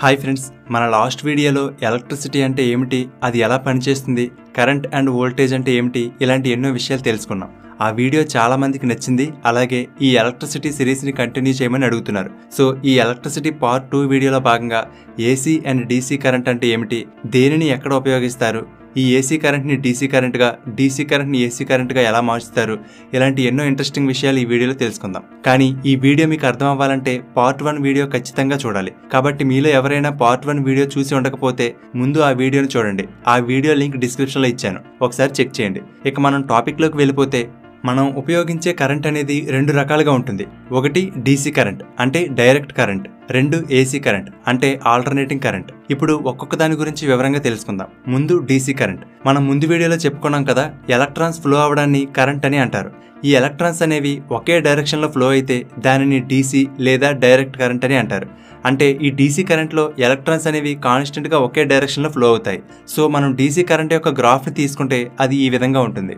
Hi friends, మన last వీడియోలో electricity అంటే ఏమిటి, అది ఎలా పనిచేస్తుంది, కరెంట్ అండ్ వోల్టేజ్ అంటే ఏమిటి, ఇలాంటి ఎన్నో విషయాలు తెలుసుకున్నాం. ఆ వీడియో చాలా మందికి నచ్చింది. అలాగే ఈ ఎలక్ట్రిసిటీ సిరీస్ని కంటిన్యూ చేయమని అడుగుతున్నారు. సో ఈ ఎలక్ట్రిసిటీ పార్ట్ 2 వీడియోలో భాగంగా ఏసీ అండ్ డీసీ కరెంట్ అంటే ఏమిటి, దేనిని ఎక్కడ ఉపయోగిస్తారు, ఈ ఏసీ కరెంట్ని డీసీ కరెంట్గా, డీసీ కరెంట్ని ఏసీ కరెంట్గా ఎలా మార్చుతారు, ఇలాంటి ఎన్నో ఇంట్రెస్టింగ్ విషయాలు ఈ వీడియోలో తెలుసుకుందాం. కానీ ఈ వీడియో మీకు అర్థం అవ్వాలంటే పార్ట్ 1 వీడియో ఖచ్చితంగా చూడాలి. కాబట్టి మీలో ఎవరైనా పార్ట్ 1 వీడియో చూసి ఉండకపోతే ముందు ఆ వీడియోని చూడండి. ఆ వీడియో లింక్ డిస్క్రిప్షన్లో ఇచ్చాను, ఒకసారి చెక్ చేయండి. ఇక మనం టాపిక్లోకి వెళ్ళిపోతే, మనం ఉపయోగించే కరెంట్ అనేది 2 రకాలుగా ఉంటుంది. ఒకటి డీసీ కరెంట్ అంటే డైరెక్ట్ కరెంట్, 2 ఏసీ కరెంట్ అంటే ఆల్టర్నేటింగ్ కరెంట్. ఇప్పుడు ఒక్కొక్క దాని గురించి వివరంగా తెలుసుకుందాం. ముందు డీసీ కరెంట్. మనం ముందు వీడియోలో చెప్పుకున్నాం కదా, ఎలక్ట్రాన్స్ ఫ్లో అవడాన్ని కరెంట్ అని అంటారు. ఈ ఎలక్ట్రాన్స్ అనేవి ఒకే డైరెక్షన్లో ఫ్లో అయితే దానిని డీసీ లేదా డైరెక్ట్ కరెంట్ అని అంటారు. అంటే ఈ డీసీ కరెంట్లో ఎలక్ట్రాన్స్ అనేవి కాన్స్టెంట్గా ఒకే డైరెక్షన్లో ఫ్లో అవుతాయి. సో మనం డీసీ కరెంట్ యొక్క గ్రాఫ్ని తీసుకుంటే అది ఈ విధంగా ఉంటుంది.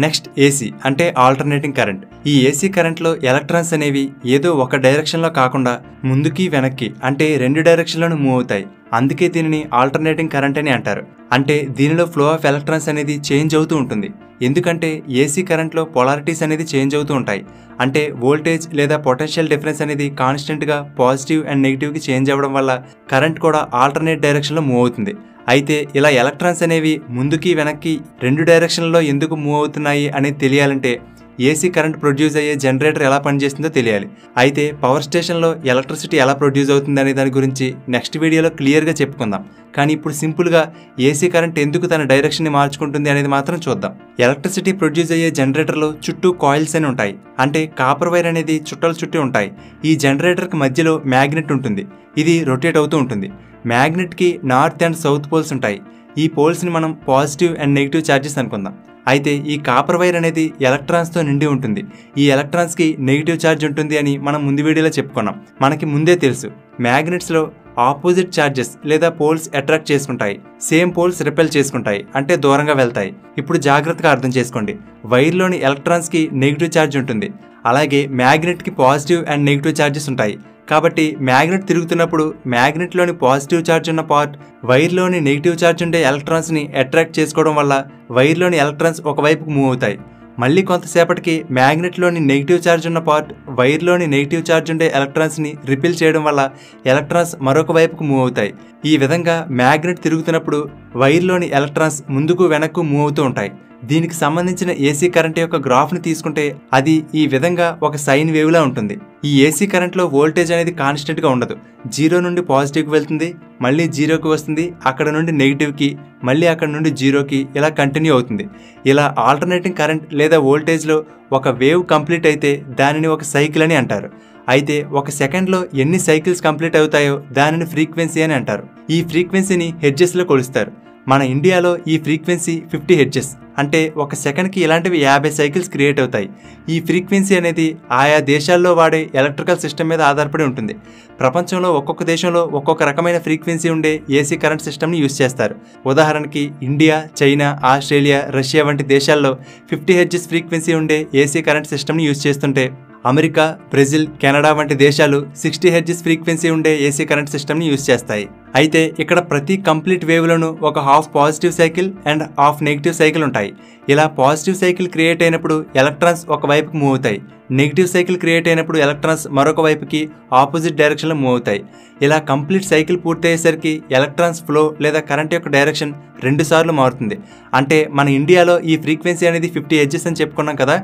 నెక్స్ట్ ఏసీ అంటే ఆల్టర్నేటింగ్ కరెంట్. ఈ ఏసీ కరెంట్లో ఎలక్ట్రాన్స్ అనేవి ఏదో ఒక డైరెక్షన్లో కాకుండా ముందుకి వెనక్కి అంటే 2 డైరెక్షన్లను మూవ్ అవుతాయి. అందుకే దీనిని ఆల్టర్నేటింగ్ కరెంట్ అని అంటారు. అంటే దీనిలో ఫ్లో ఆఫ్ ఎలక్ట్రాన్స్ అనేది చేంజ్ అవుతూ ఉంటుంది. ఎందుకంటే ఏసీ కరెంట్లో పొలారిటీస్ అనేది చేంజ్ అవుతూ ఉంటాయి. అంటే వోల్టేజ్ లేదా పొటెన్షియల్ డిఫరెన్స్ అనేది కాన్స్టెంట్గా పాజిటివ్ అండ్ నెగిటివ్కి చేంజ్ అవ్వడం వల్ల కరెంట్ కూడా ఆల్టర్నేట్ డైరెక్షన్లో మూవ్ అవుతుంది. అయితే ఇలా ఎలక్ట్రాన్స్ అనేవి ముందుకి వెనక్కి 2 డైరెక్షన్లలో ఎందుకు మూవ్ అవుతున్నాయి అనేది తెలియాలంటే ఏసీ కరెంట్ ప్రొడ్యూస్ అయ్యే జనరేటర్ ఎలా పనిచేస్తుందో తెలియాలి. అయితే పవర్ స్టేషన్లో ఎలక్ట్రిసిటీ ఎలా ప్రొడ్యూస్ అవుతుంది అనే దాని గురించి నెక్స్ట్ వీడియోలో క్లియర్గా చెప్పుకుందాం. కానీ ఇప్పుడు సింపుల్గా ఏసీ కరెంట్ ఎందుకు తన డైరెక్షన్ని మార్చుకుంటుంది అనేది మాత్రం చూద్దాం. ఎలక్ట్రిసిటీ ప్రొడ్యూస్ అయ్యే జనరేటర్లో చుట్టూ కాయిల్స్ అని ఉంటాయి. అంటే కాపర్ వైర్ అనేది చుట్టలు చుట్టి ఉంటాయి. ఈ జనరేటర్కి మధ్యలో మ్యాగ్నెట్ ఉంటుంది. ఇది రొటేట్ అవుతూ ఉంటుంది. మ్యాగ్నెట్కి నార్త్ అండ్ సౌత్ పోల్స్ ఉంటాయి. ఈ పోల్స్ని మనం పాజిటివ్ అండ్ నెగిటివ్ ఛార్జెస్ అనుకుందాం. అయితే ఈ కాపర్ వైర్ అనేది ఎలక్ట్రాన్స్తో నిండి ఉంటుంది. ఈ ఎలక్ట్రాన్స్కి నెగిటివ్ ఛార్జ్ ఉంటుంది అని మనం ముందు వీడియోలో చెప్పుకున్నాం. మనకి ముందే తెలుసు, మ్యాగ్నెట్స్లో ఆపోజిట్ ఛార్జెస్ లేదా పోల్స్ అట్రాక్ట్ చేసుకుంటాయి, సేమ్ పోల్స్ రిపెల్ చేసుకుంటాయి, అంటే దూరంగా వెళ్తాయి. ఇప్పుడు జాగ్రత్తగా అర్థం చేసుకోండి. వైర్లోని ఎలక్ట్రాన్స్కి నెగిటివ్ ఛార్జ్ ఉంటుంది. అలాగే మ్యాగ్నెట్కి పాజిటివ్ అండ్ నెగిటివ్ ఛార్జెస్ ఉంటాయి. కాబట్టి మ్యాగ్నెట్ తిరుగుతున్నప్పుడు మ్యాగ్నెట్లోని పాజిటివ్ ఛార్జ్ ఉన్న పార్ట్ వైర్లోని నెగిటివ్ ఛార్జ్ ఉండే ఎలక్ట్రాన్స్ని అట్రాక్ట్ చేసుకోవడం వల్ల వైర్లోని ఎలక్ట్రాన్స్ ఒకవైపుకు మూవ్ అవుతాయి. మళ్ళీ కొంతసేపటికి మ్యాగ్నెట్లోని నెగిటివ్ ఛార్జ్ ఉన్న పార్ట్ వైర్లోని నెగిటివ్ ఛార్జ్ ఉండే ఎలక్ట్రాన్స్ని రిపెల్ చేయడం వల్ల ఎలక్ట్రాన్స్ మరొక వైపుకు మూవ్ అవుతాయి. ఈ విధంగా మ్యాగ్నెట్ తిరుగుతున్నప్పుడు వైర్లోని ఎలక్ట్రాన్స్ ముందుకు వెనక్కు మూవ్ అవుతూ ఉంటాయి. దీనికి సంబంధించిన ఏసీ కరెంట్ యొక్క గ్రాఫ్ని తీసుకుంటే అది ఈ విధంగా ఒక సైన్ వేవ్లా ఉంటుంది. ఈ ఏసీ కరెంట్లో వోల్టేజ్ అనేది కాన్స్టెంట్గా ఉండదు. 0 నుండి పాజిటివ్కి వెళ్తుంది, మళ్ళీ 0కి వస్తుంది, అక్కడ నుండి నెగిటివ్కి, మళ్ళీ అక్కడ నుండి 0కి, ఇలా కంటిన్యూ అవుతుంది. ఇలా ఆల్టర్నేటింగ్ కరెంట్ లేదా వోల్టేజ్లో ఒక వేవ్ కంప్లీట్ అయితే దానిని ఒక సైకిల్ అని అంటారు. అయితే ఒక సెకండ్లో ఎన్ని సైకిల్స్ కంప్లీట్ అవుతాయో దానిని ఫ్రీక్వెన్సీ అని అంటారు. ఈ ఫ్రీక్వెన్సీని హెర్ట్జ్లో కొలుస్తారు. మన ఇండియాలో ఈ ఫ్రీక్వెన్సీ 50 హెర్ట్జ్. అంటే ఒక సెకండ్కి ఇలాంటివి 50 సైకిల్స్ క్రియేట్ అవుతాయి. ఈ ఫ్రీక్వెన్సీ అనేది ఆయా దేశాల్లో వాడే ఎలక్ట్రికల్ సిస్టమ్ మీద ఆధారపడి ఉంటుంది. ప్రపంచంలో ఒక్కొక్క దేశంలో ఒక్కొక్క రకమైన ఫ్రీక్వెన్సీ ఉండే ఏసీ కరెంట్ సిస్టమ్ని యూజ్ చేస్తారు. ఉదాహరణకి ఇండియా, చైనా, ఆస్ట్రేలియా, రష్యా వంటి దేశాల్లో 50 హెర్ట్జ్ ఫ్రీక్వెన్సీ ఉండే ఏసీ కరెంట్ సిస్టమ్ని యూజ్ చేస్తుంటే అమెరికా, బ్రెజిల్, కెనడా వంటి దేశాలు 60 హెర్ట్జ్ ఫ్రీక్వెన్సీ ఉండే ఏసీ కరెంట్ సిస్టమ్ని యూజ్ చేస్తాయి. అయితే ఇక్కడ ప్రతి కంప్లీట్ వేవ్లోనూ ఒక half positive cycle and half negative cycle ఉంటాయి. ఇలా పాజిటివ్ సైకిల్ క్రియేట్ అయినప్పుడు ఎలక్ట్రాన్స్ ఒక వైపుకి మూవ్ అవుతాయి. నెగిటివ్ సైకిల్ క్రియేట్ అయినప్పుడు ఎలక్ట్రాన్స్ మరొక వైపుకి ఆపోజిట్ డైరెక్షన్లో మూవ్ అవుతాయి. ఇలా కంప్లీట్ సైకిల్ పూర్తయ్యేసరికి ఎలక్ట్రాన్స్ ఫ్లో లేదా కరెంట్ యొక్క డైరెక్షన్ 2 సార్లు మారుతుంది. అంటే మన ఇండియాలో ఈ ఫ్రీక్వెన్సీ అనేది 50 హెర్ట్జ్ అని చెప్పుకున్నాం కదా,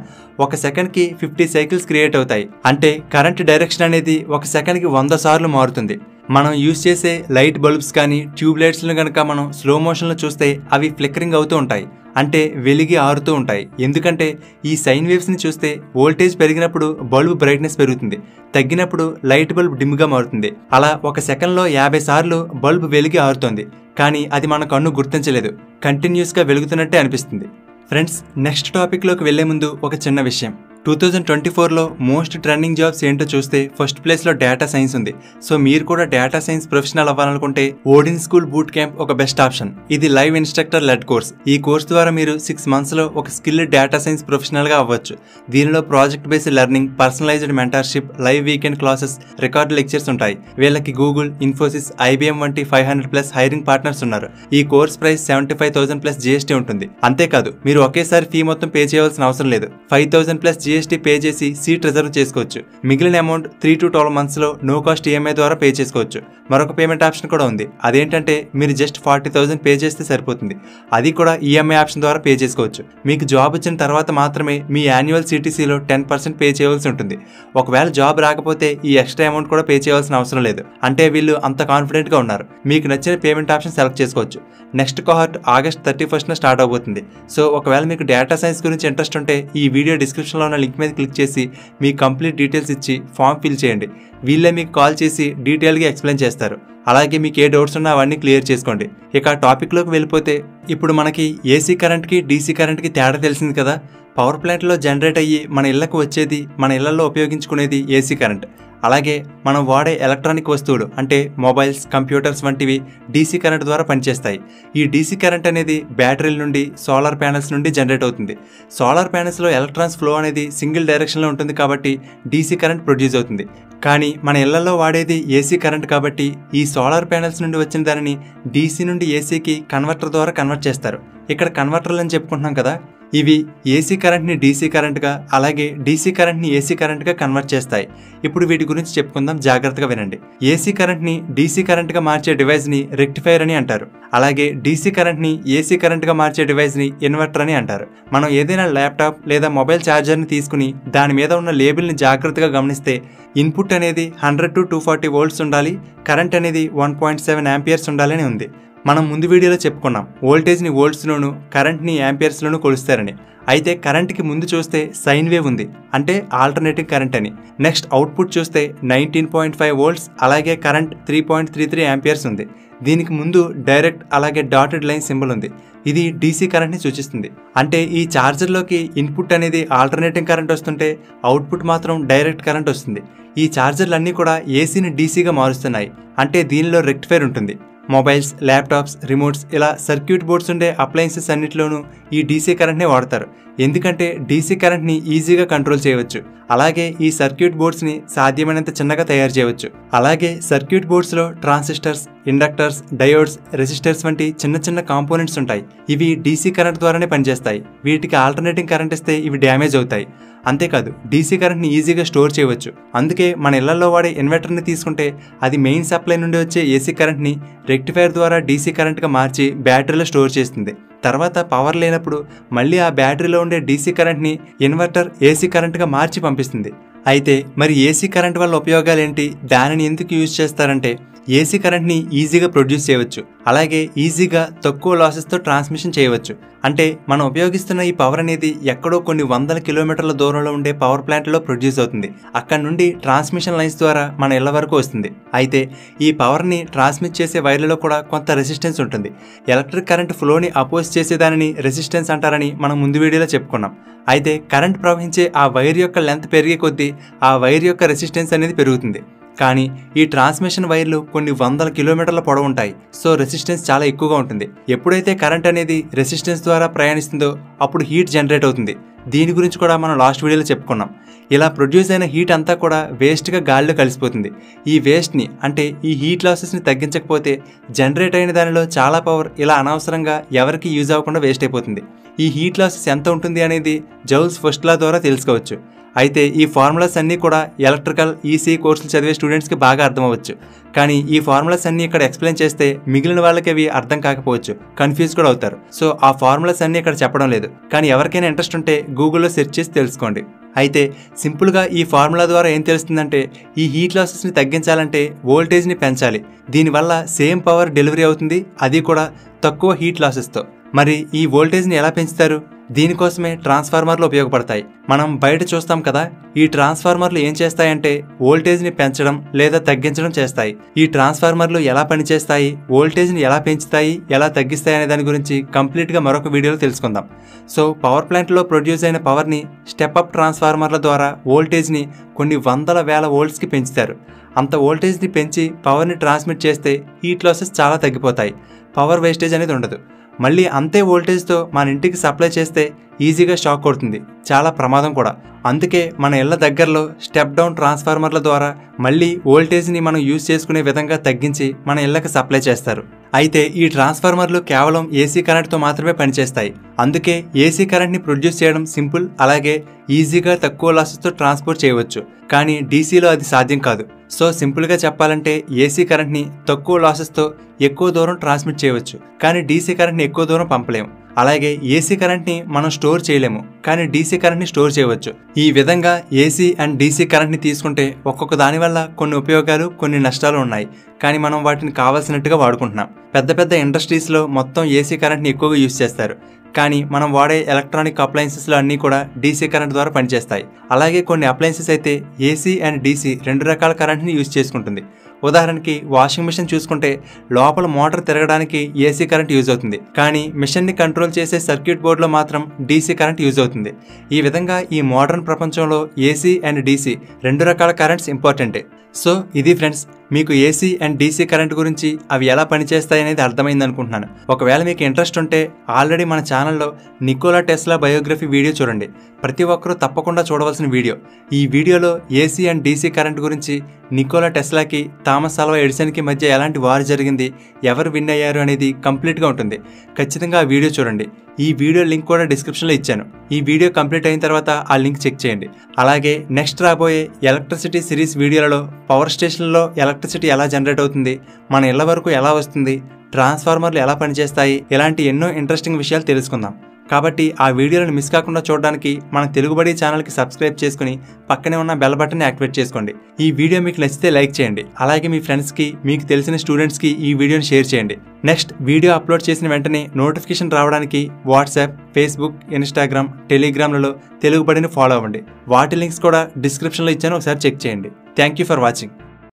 ఒక సెకండ్కి 50 సైకిల్స్ క్రియేట్ అవుతాయి. అంటే కరెంట్ డైరెక్షన్ అనేది ఒక సెకండ్కి 100 సార్లు మారుతుంది. మనం యూజ్ చేసే లైట్ బల్బ్స్ కానీ ట్యూబ్ లైట్స్లను కనుక మనం స్లో మోషన్లో చూస్తే అవి ఫ్లిక్కరింగ్ అవుతూ ఉంటాయి, అంటే వెలిగి ఆరుతూ ఉంటాయి. ఎందుకంటే ఈ సైన్ వేవ్స్ని చూస్తే వోల్టేజ్ పెరిగినప్పుడు బల్బ్ బ్రైట్నెస్ పెరుగుతుంది, తగ్గినప్పుడు లైట్ బల్బ్ డిమ్గా మారుతుంది. అలా ఒక సెకండ్లో 50 సార్లు బల్బ్ వెలిగి ఆరుతోంది. కానీ అది మన కన్ను గుర్తించలేదు, కంటిన్యూస్గా వెలుగుతున్నట్టే అనిపిస్తుంది. ఫ్రెండ్స్, నెక్స్ట్ టాపిక్లోకి వెళ్లే ముందు ఒక చిన్న విషయం. 2024లో మోస్ట్ ట్రెండింగ్ జాబ్స్ ఏంటో చూస్తే ఫస్ట్ ప్లేస్లో డేటా సైన్స్ ఉంది. సో మీరు కూడా డేటా సైన్స్ ప్రొఫెషనల్ అవ్వాలనుకుంటే ఓడిన్ స్కూల్ బూట్ క్యాంప్ ఒక బెస్ట్ ఆప్షన్. ఇది లైవ్ ఇన్స్ట్రక్టర్ లెడ్ కోర్స్. ఈ కోర్స్ ద్వారా మీరు 6 monthsలో ఒక స్కిల్డ్ డేటా సైన్స్ ప్రొఫెషనల్గా అవ్వచ్చు. దీనిలో project based learning, personalised mentorship, live weekend classes, record lectures ఉంటాయి. వీళ్ళకి గూగుల్, ఇన్ఫోసిస్, IBM వంటి 500+ హైరింగ్ పార్ట్నర్స్ ఉన్నారు. ఈ కోర్స్ ప్రైస్ 75,000+ GST ఉంటుంది. అంతేకాదు మీరు ఒకేసారి ఫీ మొత్తం పే చేయవలసిన అవసరం లేదు. 5,000+ GST పే చేసి సీట్ రిజర్వ్ చేసుకోవచ్చు. మిగిలిన అమౌంట్ 3 to 12 monthsలో నో కాస్ట్ EMI ద్వారా పే చేసుకోవచ్చు. మరొక పేమెంట్ ఆప్షన్ కూడా ఉంది. అదేంటంటే మీరు జస్ట్ 40,000 పే చేస్తే సరిపోతుంది. అది కూడా EMI ఆప్షన్ ద్వారా పే చేసుకోవచ్చు. మీకు జాబ్ వచ్చిన తర్వాత మాత్రమే మీ యాన్యువల్ CTCలో 10% పే చేయవలసి ఉంటుంది. ఒకవేళ జాబ్ రాకపోతే ఈ ఎక్స్ట్రా అమౌంట్ కూడా పే చేయవలసిన అవసరం లేదు. అంటే వీళ్ళు అంత కాన్ఫిడెంట్గా ఉన్నారు. మీకు నచ్చిన పేమెంట్ ఆప్షన్ సెలెక్ట్ చేసుకోవచ్చు. Next cohort August 31st start అవబోతుంది. సో ఒకవేళ మీకు డేటా సైన్స్ గురించి ఇంట్రెస్ట్ ఉంటే ఈ వీడియో డిస్క్రిప్షన్లో ఉన్న లింక్ మీద క్లిక్ చేసి మీ కంప్లీట్ డీటెయిల్స్ ఇచ్చి ఫామ్ ఫిల్ చేయండి. వీళ్ళే మీకు కాల్ చేసి డీటెయిల్గా ఎక్స్ప్లెయిన్ చేస్తారు. అలాగే మీకు ఏ డౌట్స్ ఉన్నా అవన్నీ క్లియర్ చేసుకోండి. ఇక టాపిక్లోకి వెళ్ళిపోతే ఇప్పుడు మనకి AC కరెంట్కి DC కరెంట్కి తేడా తెలిసింది కదా. పవర్ ప్లాంట్లో జనరేట్ అయ్యి మన ఇళ్లకు వచ్చేది, మన ఇళ్లలో ఉపయోగించుకునేది AC కరెంట్. అలాగే మనం వాడే ఎలక్ట్రానిక్ వస్తువులు అంటే మొబైల్స్, కంప్యూటర్స్ వంటివి DC కరెంట్ ద్వారా పనిచేస్తాయి. ఈ DC కరెంట్ అనేది బ్యాటరీల నుండి, సోలార్ ప్యానెల్స్ నుండి జనరేట్ అవుతుంది. సోలార్ ప్యానెల్స్లో ఎలక్ట్రాన్స్ ఫ్లో అనేది సింగిల్ డైరెక్షన్లో ఉంటుంది కాబట్టి DC కరెంట్ ప్రొడ్యూస్ అవుతుంది. కానీ మన ఇళ్లలో వాడేది AC కరెంట్ కాబట్టి ఈ సోలార్ ప్యానెల్స్ నుండి వచ్చిన దానిని DC నుండి ACకి కన్వర్టర్ ద్వారా కన్వర్ట్ చేస్తారు. ఇక్కడ కన్వర్టర్లు అని చెప్పుకుంటున్నాం కదా, ఇవి AC కరెంట్ని DC కరెంట్గా, అలాగే DC కరెంట్ని AC కరెంట్గా కన్వర్ట్ చేస్తాయి. ఇప్పుడు వీటి గురించి చెప్పుకుందాం, జాగ్రత్తగా వినండి. AC కరెంట్ని DC కరెంట్గా మార్చే డివైస్ని రెక్టిఫైర్ అని అంటారు. అలాగే DC కరెంట్ని AC కరెంట్గా మార్చే డివైస్ని ఇన్వర్టర్ అని అంటారు. మనం ఏదైనా ల్యాప్టాప్ లేదా మొబైల్ ఛార్జర్ని తీసుకుని దాని మీద ఉన్న లేబుల్ని జాగ్రత్తగా గమనిస్తే ఇన్పుట్ అనేది 100 to 240 volts ఉండాలి, కరెంట్ అనేది 1.7 amperes ఉండాలని ఉంది. మనం ముందు వీడియోలో చెప్పుకున్నాం వోల్టేజ్ని వోల్ట్స్లోను, కరెంట్ని యాంపియర్స్లోను కొలుస్తారని. అయితే కరెంట్కి ముందు చూస్తే సైన్ వేవ్ ఉంది, అంటే ఆల్టర్నేటింగ్ కరెంట్ అని. నెక్స్ట్ అవుట్పుట్ చూస్తే 19.5 volts, అలాగే కరెంట్ 3.33 amperes ఉంది. దీనికి ముందు డైరెక్ట్ అలాగే డాటెడ్ లైన్ సింబల్ ఉంది. ఇది DC కరెంట్ని సూచిస్తుంది. అంటే ఈ ఛార్జర్లోకి ఇన్పుట్ అనేది ఆల్టర్నేటింగ్ కరెంట్ వస్తుంటే అవుట్పుట్ మాత్రం డైరెక్ట్ కరెంట్ వస్తుంది. ఈ ఛార్జర్లన్నీ కూడా ACని DCగా మారుస్తున్నాయి. అంటే దీనిలో రెక్టిఫైర్ ఉంటుంది. మొబైల్స్, ల్యాప్టాప్స్, రిమోట్స్, ఇలా సర్క్యూట్ బోర్డ్స్ ఉండే అప్లయన్సెస్ అన్నిటిలోనూ ఈ DC కరెంట్నే వాడతారు. ఎందుకంటే DC కరెంట్ని ఈజీగా కంట్రోల్ చేయవచ్చు. అలాగే ఈ సర్క్యూట్ బోర్డ్స్ని సాధ్యమైనంత చిన్నగా తయారు చేయవచ్చు. అలాగే సర్క్యూట్ బోర్డ్స్లో ట్రాన్సిస్టర్స్, ఇండక్టర్స్, డయోడ్స్, రెసిస్టర్స్ వంటి చిన్న చిన్న కాంపోనెంట్స్ ఉంటాయి. ఇవి DC కరెంట్ ద్వారానే పనిచేస్తాయి. వీటికి ఆల్టర్నేటింగ్ కరెంట్ ఇస్తే ఇవి డ్యామేజ్ అవుతాయి. అంతేకాదు DC కరెంట్ని ఈజీగా స్టోర్ చేయవచ్చు. అందుకే మన ఇళ్లలో వాడే ఇన్వర్టర్ని తీసుకుంటే అది మెయిన్ సప్లై నుండి వచ్చే AC కరెంట్ని రెక్టిఫైర్ ద్వారా DC కరెంట్గా మార్చి బ్యాటరీలో స్టోర్ చేస్తుంది. తర్వాత పవర్ లేనప్పుడు మళ్ళీ ఆ బ్యాటరీలో ఉండే DC కరెంట్ని ఇన్వర్టర్ AC కరెంట్గా మార్చి పంపిస్తుంది. అయితే మరి AC కరెంట్ వల్ల ఉపయోగాలు ఏంటి, దానిని ఎందుకు యూజ్ చేస్తారంటే AC కరెంట్ని ఈజీగా ప్రొడ్యూస్ చేయవచ్చు. అలాగే ఈజీగా తక్కువ లాసెస్తో ట్రాన్స్మిషన్ చేయవచ్చు. అంటే మనం ఉపయోగిస్తున్న ఈ పవర్ అనేది ఎక్కడో కొన్ని 100 కిలోమీటర్ల దూరంలో ఉండే పవర్ ప్లాంట్లో ప్రొడ్యూస్ అవుతుంది. అక్కడ నుండి ట్రాన్స్మిషన్ లైన్స్ ద్వారా మన ఇళ్ల వరకు వస్తుంది. అయితే ఈ పవర్ని ట్రాన్స్మిట్ చేసే వైర్లలో కూడా కొంత రెసిస్టెన్స్ ఉంటుంది. ఎలక్ట్రిక్ కరెంట్ ఫ్లోని అపోజ్ చేసేదానిని రెసిస్టెన్స్ అంటారని మనం ముందు వీడియోలో చెప్పుకున్నాం. అయితే కరెంట్ ప్రవహించే ఆ వైర్ యొక్క లెంత్ పెరిగే కొద్దీ ఆ వైర్ యొక్క రెసిస్టెన్స్ అనేది పెరుగుతుంది. కానీ ఈ ట్రాన్స్మిషన్ వైర్లు కొన్ని 100 కిలోమీటర్ల పొడవు ఉంటాయి. సో రెసిస్టెన్స్ చాలా ఎక్కువగా ఉంటుంది. ఎప్పుడైతే కరెంట్ అనేది రెసిస్టెన్స్ ద్వారా ప్రయాణిస్తుందో అప్పుడు హీట్ జనరేట్ అవుతుంది. దీని గురించి కూడా మనం లాస్ట్ వీడియోలో చెప్పుకున్నాం. ఇలా ప్రొడ్యూస్ అయిన హీట్ అంతా కూడా వేస్ట్గా గాలిలో కలిసిపోతుంది. ఈ వేస్ట్ని అంటే ఈ హీట్ లాసెస్ని తగ్గించకపోతే జనరేట్ అయిన దానిలో చాలా పవర్ ఇలా అనవసరంగా ఎవరికి యూజ్ అవ్వకుండా వేస్ట్ అయిపోతుంది. ఈ హీట్ లాసెస్ ఎంత ఉంటుంది అనేది జౌల్స్ ఫస్ట్ లా ద్వారా తెలుసుకోవచ్చు. అయితే ఈ ఫార్ములాస్ అన్నీ కూడా ఎలక్ట్రికల్, EC కోర్సులు చదివే స్టూడెంట్స్కి బాగా అర్థమవచ్చు. కానీ ఈ ఫార్ములాస్ అన్నీ ఇక్కడ ఎక్స్ప్లెయిన్ చేస్తే మిగిలిన వాళ్ళకి అవి అర్థం కాకపోవచ్చు, కన్ఫ్యూజ్ కూడా అవుతారు. సో ఆ ఫార్ములాస్ అన్నీ ఇక్కడ చెప్పడం లేదు. కానీ ఎవరికైనా ఇంట్రెస్ట్ ఉంటే గూగుల్లో సెర్చ్ చేసి తెలుసుకోండి. అయితే సింపుల్గా ఈ ఫార్ములా ద్వారా ఏం తెలుస్తుందంటే ఈ హీట్ లాసెస్ని తగ్గించాలంటే వోల్టేజ్ని పెంచాలి. దీనివల్ల సేమ్ పవర్ డెలివరీ అవుతుంది, అది కూడా తక్కువ హీట్ లాసెస్తో. మరి ఈ వోల్టేజ్ని ఎలా పెంచుతారు? దీనికోసమే ట్రాన్స్ఫార్మర్లు ఉపయోగపడతాయి. మనం బయట చూస్తాం కదా, ఈ ట్రాన్స్ఫార్మర్లు ఏం చేస్తాయంటే వోల్టేజ్ని పెంచడం లేదా తగ్గించడం చేస్తాయి. ఈ ట్రాన్స్ఫార్మర్లు ఎలా పనిచేస్తాయి, వోల్టేజ్ని ఎలా పెంచుతాయి, ఎలా తగ్గిస్తాయి అనే దాని గురించి కంప్లీట్గా మరొక వీడియోలో తెలుసుకుందాం. సో పవర్ ప్లాంట్లో ప్రొడ్యూస్ అయిన పవర్ని స్టెప్ అప్ ట్రాన్స్ఫార్మర్ల ద్వారా వోల్టేజ్ని కొన్ని వందల వేల వోల్ట్స్కి పెంచుతారు. అంత వోల్టేజ్ని పెంచి పవర్ని ట్రాన్స్మిట్ చేస్తే హీట్ లాసెస్ చాలా తగ్గిపోతాయి. పవర్ వేస్టేజ్ అనేది ఉండదు. మళ్ళీ అంతే వోల్టేజ్తో మన ఇంటికి సప్లై చేస్తే ఈజీగా షాక్ కొడుతుంది, చాలా ప్రమాదం కూడా. అందుకే మన ఇళ్ల దగ్గరలో స్టెప్ డౌన్ ట్రాన్స్ఫార్మర్ల ద్వారా మళ్ళీ వోల్టేజ్ని మనం యూజ్ చేసుకునే విధంగా తగ్గించి మన ఇళ్లకు సప్లై చేస్తారు. అయితే ఈ ట్రాన్స్ఫార్మర్లు కేవలం ఏసీ కరెంట్తో మాత్రమే పనిచేస్తాయి. అందుకే ఏసీ కరెంట్ని ప్రొడ్యూస్ చేయడం సింపుల్, అలాగే ఈజీగా తక్కువ లాసెస్తో ట్రాన్స్పోర్ట్ చేయవచ్చు. కానీ డీసీలో అది సాధ్యం కాదు. సో సింపుల్గా చెప్పాలంటే ఏసీ కరెంట్ని తక్కువ లాసెస్తో ఎక్కువ దూరం ట్రాన్స్మిట్ చేయవచ్చు, కానీ డీసీ కరెంట్ని ఎక్కువ దూరం పంపలేము. అలాగే ఏసీ కరెంట్ని మనం స్టోర్ చేయలేము, కానీ డీసీ కరెంట్ని స్టోర్ చేయవచ్చు. ఈ విధంగా ఏసీ అండ్ డీసీ కరెంట్ని తీసుకుంటే ఒక్కొక్క దాని వల్ల కొన్ని ఉపయోగాలు, కొన్ని నష్టాలు ఉన్నాయి. కానీ మనం వాటిని కావాల్సినట్టుగా వాడుకుంటున్నాం. పెద్ద పెద్ద ఇండస్ట్రీస్లో మొత్తం ఏసీ కరెంట్ని ఎక్కువగా యూజ్ చేస్తారు. కానీ మనం వాడే ఎలక్ట్రానిక్ అప్లయన్సెస్లో అన్నీ కూడా డీసీ కరెంట్ ద్వారా పనిచేస్తాయి. అలాగే కొన్ని అప్లయన్సెస్ అయితే ఏసీ అండ్ డీసీ రెండు రకాల కరెంట్ని యూజ్ చేసుకుంటుంది. ఉదాహరణకి వాషింగ్ మిషన్ చూసుకుంటే లోపల మోటార్ తిరగడానికి ఏసీ కరెంట్ యూజ్ అవుతుంది, కానీ మిషన్ని కంట్రోల్ చేసే సర్క్యూట్ బోర్డులో మాత్రం డీసీ కరెంట్ యూజ్ అవుతుంది. ఈ విధంగా ఈ మోడర్న్ ప్రపంచంలో ఏసీ అండ్ డీసీ రెండు రకాల కరెంట్స్ ఇంపార్టెంటే. సో ఇది ఫ్రెండ్స్, మీకు ఏసీ అండ్ డీసీ కరెంట్ గురించి అవి ఎలా పనిచేస్తాయి అనేది అర్థమైంది అనుకుంటున్నాను. ఒకవేళ మీకు ఇంట్రెస్ట్ ఉంటే ఆల్రెడీ మన ఛానల్లో నికోలా టెస్లా బయోగ్రఫీ వీడియో చూడండి. ప్రతి ఒక్కరూ తప్పకుండా చూడవలసిన వీడియో. ఈ వీడియోలో ఏసీ అండ్ డీసీ కరెంట్ గురించి, నికోలా టెస్లాకి థామస్ ఆల్వా ఎడిసన్కి మధ్య ఎలాంటి వార్ జరిగింది, ఎవరు విన్ అయ్యారు అనేది కంప్లీట్గా ఉంటుంది. ఖచ్చితంగా ఆ వీడియో చూడండి. ఈ వీడియో లింక్ కూడా డిస్క్రిప్షన్లో ఇచ్చాను. ఈ వీడియో కంప్లీట్ అయిన తర్వాత ఆ లింక్ చెక్ చేయండి. అలాగే నెక్స్ట్ రాబోయే ఎలక్ట్రిసిటీ సిరీస్ వీడియోలలో పవర్ స్టేషన్లో ఎలక్ట్రిసిటీ ఎలా జనరేట్ అవుతుంది, మన ఇళ్ల వరకు ఎలా వస్తుంది, ట్రాన్స్ఫార్మర్లు ఎలా పనిచేస్తాయి, ఇలాంటి ఎన్నో ఇంట్రెస్టింగ్ విషయాలు తెలుసుకుందాం. కాబట్టి ఆ వీడియోలను మిస్ కాకుండా చూడడానికి మన తెలుగుబడి ఛానల్కి సబ్స్క్రైబ్ చేసుకుని పక్కనే ఉన్న బెల్ బటన్ని యాక్టివేట్ చేసుకోండి. ఈ వీడియో మీకు నచ్చితే లైక్ చేయండి. అలాగే మీ ఫ్రెండ్స్కి, మీకు తెలిసిన స్టూడెంట్స్కి ఈ వీడియోని షేర్ చేయండి. నెక్స్ట్ వీడియో అప్లోడ్ చేసిన వెంటనే నోటిఫికేషన్ రావడానికి వాట్సాప్, ఫేస్బుక్, ఇన్స్టాగ్రామ్, టెలిగ్రామ్లలో తెలుగుబడిని ఫాలో అవ్వండి. వాటి లింక్స్ కూడా డిస్క్రిప్షన్లో ఇచ్చాను, ఒకసారి చెక్ చేయండి. Thank you for watching.